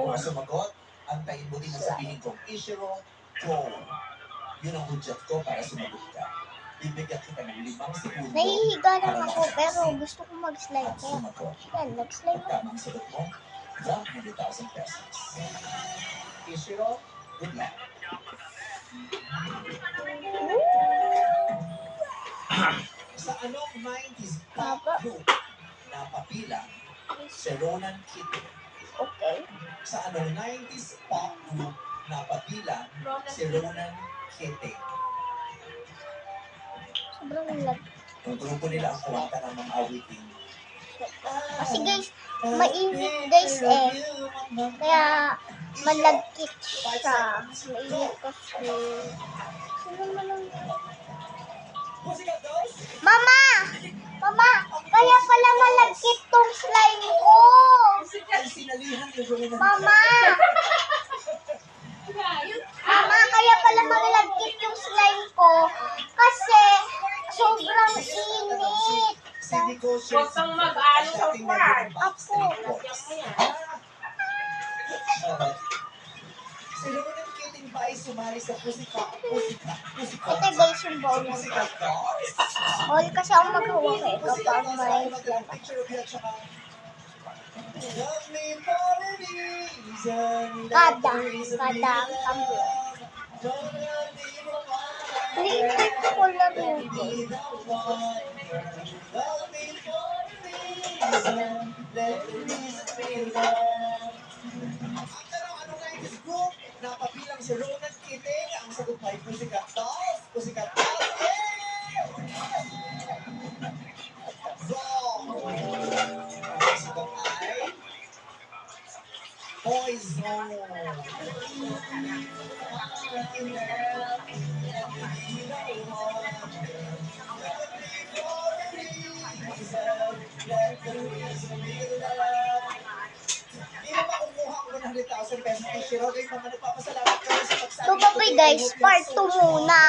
Bago ka sumagot, antayin mo din ang sabihin kong Ishiro, go. Yun ang hudyat ko para sumagot ka. Bibigyan kita ng 5 segundo. Nahihiga lang para ako pero makapagsin gusto ko mag-slide at kaya. sumagot. Yan, nag-slide Ang ako. tamang sagot mo, 100,000 pesos. Ishiro, good luck. Sa anong 90s pop Papa. group napapilang si Ronan Keating? Okay. Sa anong 90s pop group napapilang si Ronan Keating? Sobrang lag. Yung grupo nila ang kumanta ng mga awitin. Kasi guys, mainit guys eh. Kaya malagkit siya. Mainit kasi. Sino naman ang... Mama! Mama! Kaya pala malagkit tong slime ko! Ay, sinalihan yung Ronan. Mama! Mama, kaya pala malagkit yung slime ko kasi sobrang init. Huwag kang mag-ano sa part. Apo. Si Ronan Keating ba ay sumali sa Pussycat? Ito guys yung bowl. Pussycat Dolls? Bowl kasi ako maghawak eh kapag may slime. Picture of you at saka love me for a reason. Kada ang tumbler. Liit ko lang yun. Napabilang si Ronan Keating, ang sagot ay Pussycat Dolls. Pussycat Dolls, wrong. Ang sagot ay Poison. Hindi mo makukuha ang 100,000 pesos ni Shiro. Guys, mga nagpapasalamat kami sa pagsali. So bye guys, part 2 muna.